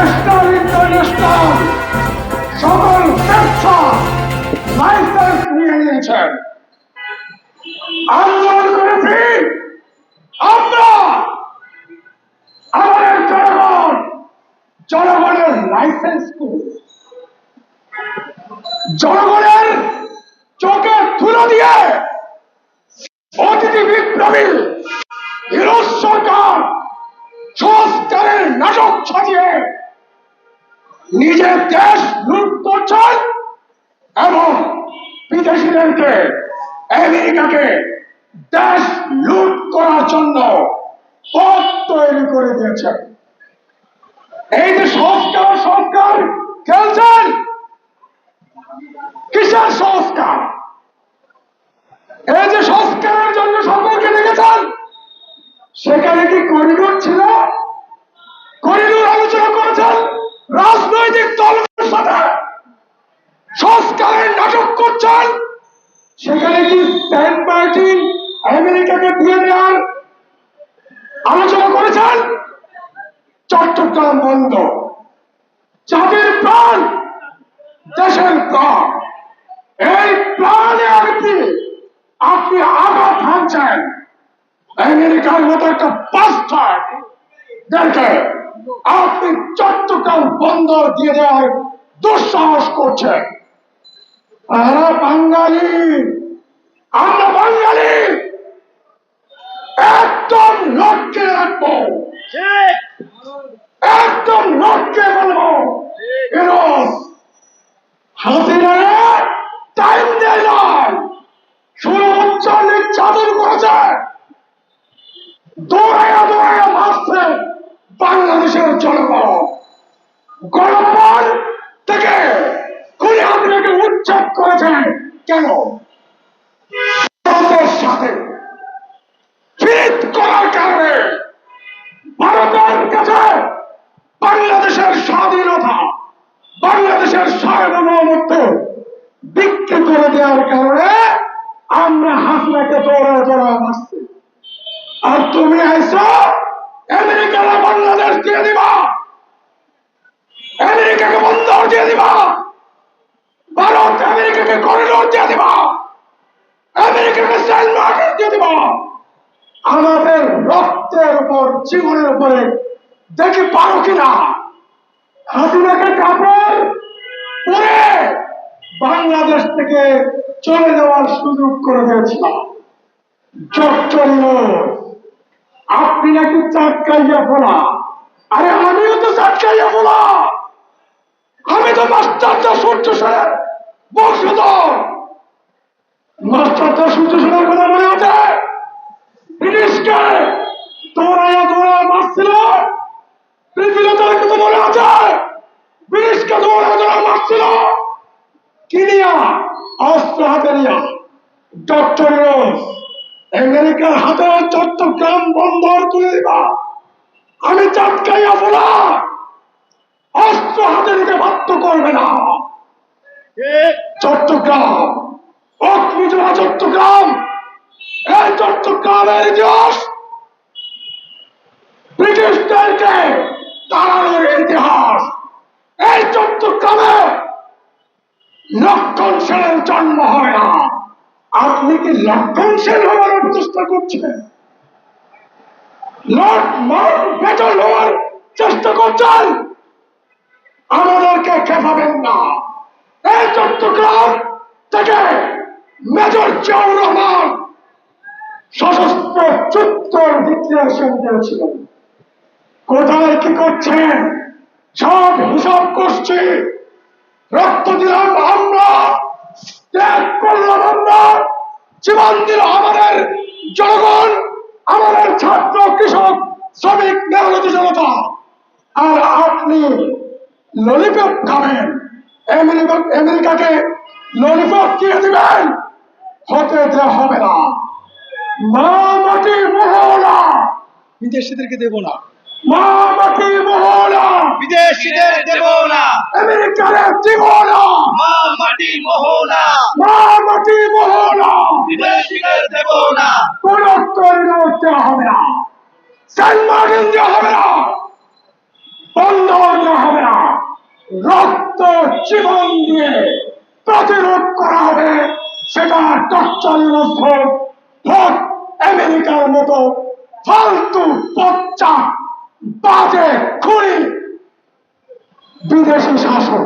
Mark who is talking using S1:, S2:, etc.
S1: National international সকল ব্যবসা licence নিয়ে নিয়েছেন। আন্দোলন করেছি আমরা, আমাদের জনগণ, জনগণের লাইসেন্স জনগণের চোখে তুলে দিয়ে অতিথি বিপ্লবী ইউরোপ সরকার সংস্কারের নাটক সাজিয়ে নিজের দেশ লুট করছেন এবং বিদেশিদেরকে, আমেরিকাকে দেশ লুট করার জন্য পথ তৈরি করে দিয়েছেন। এই যে সংস্কার সংস্কার খেলছেন, কিসের সংস্কার? এই যে সংস্কারের জন্য সকলকে ডেকেছেন, সেখানে কি করিডোর ছিল? করিডোর আলোচনা করেছেন রাজনৈতিক দলের সাথে, সংস্কারের নাটক করছেন। সেখানে কি সেন্ট মার্টিন আমেরিকাকে দিয়ে দেওয়ার আলোচনা করেছেন? চট্টগ্রাম বন্ধ, জাতির প্রাণ, দেশের প্রাণ, এই প্রাণে আপনি আঘাত হানছেন। আমেরিকার মতো একটা বাস্টার্ড দেখে আপনি চট্টগ্রাম বন্দর দিয়ে দেওয়ার দুঃসাহস করছেন। আমরা বাঙালি, আমরা বাঙালি, একদম লটকে রাখবো, একদম লটকে বলবো। হাসিনারে টাইম দেয় নয়, 16 নির্যাতন করেছে, দৌড়াইয়া দৌড়াইয়া মারছে বাংলাদেশের জনগণ। গণভবন থেকে খুলে আপনাকে উচ্ছেদ করেছে কেন? ভারতের সাথে ফিট করার কারণে, ভারতের কাছে বাংলাদেশের স্বাধীনতা, বাংলাদেশের সার্বভৌমত্ব বিক্রি করে দেওয়ার কারণে আমরা হাসনাকে দৌড়ায় দৌড়ায় মারছি। আর তুমি আইসো আমেরিকারা বাংলাদেশ দিয়ে দিবা, আমেরিকাকে বন্দর দিয়ে দিবা, ভারত আমেরিকাকে করিডোর দিয়ে দিবা, আমেরিকাকে সেন্ট মার্টিন দিয়ে দিবা। আমাদের রক্তের উপর, জীবনের উপরে দেখি পারো কিনা। হাসিনাকে কাপড় পরে বাংলাদেশ থেকে চলে যাওয়ার সুযোগ করে দিয়েছিলাম। আপনি নাকি চাটকাইয়া ফোলা। আরে আমিও তো চাটকাইয়া ফোলা, আমি তো মাস্টারদা সূর্য সেনের বংশধর। মাস্টারদা সূর্য সেনের কথা মনে আছে? ব্রিটিশকে দৌড়াইয়া দৌড়াইয়া মারছিল, পৃথিবীর কথা মনে আছে? ব্রিটিশকে দৌড়াইয়া দৌড়াইয়া মারছিল কি নিয়া? অস্ত্র হাতে নিয়া। ডক্টর আমেরিকার হাতে চট্টগ্রাম বন্দর তুলে দিবা, আমি চাটকাইয়া ফোলা, অস্ত্র হাতে নিতে বাধ্য করবে না। চট্টগ্রাম, অগ্নিজোড়া চট্টগ্রাম, এই চট্টগ্রামের ইতিহাস, ব্রিটিশদেরকে তাড়ানোর ইতিহাস। এই চট্টগ্রামে লক্ষণ সেনের জন্ম হয় না। আপনি কি লক্ষণ সেন হওয়ার চেষ্টা করছেন? লর্ড মাউন্ট ব্যাটন হওয়ার চেষ্টা করছেন? আমাদেরকে খেপাবেন না। এই চট্টগ্রাম থেকে মেজর জিয়াউর রহমান সশস্ত্র যুদ্ধের ডিক্লারেশন দিয়েছিলেন। কোথায় কি করছেন সব হিসাব করছি। রক্ত দিলাম আমরা, ত্যাগ করলাম আমরা, জীবন দিল আমাদের জনগণ, আমাদের ছাত্র, কৃষক, শ্রমিক, মেহনতি জনতা। আর আপনি ললিপপ খাবেন, আমেরিকাকে ললিপপ কিনে দিবেন? হতে দেওয়া হবে না। মা মাটি মোহনা বিদেশিদেরকে দেব না, মা মাটি মোহনা
S2: বিদেশিদের দেব না,
S1: আমেরিকারে দিব না,
S2: মা মাটি মোহনা,
S1: মা মাটি মোহনা
S2: বিদেশিদের দেব না,
S1: কোন করিডোর দেওয়া হবে না, সেন্ট মার্টিন দেওয়া হবে না, বন্ধ হতে হবে না, রক্ত জীবন দিয়ে প্রতিরোধ করা হবে। সেটা তৎকালীন ভোট আমেরিকার মতো ফালতু বাচ্চা বাজে খুনি বিদেশি শাসক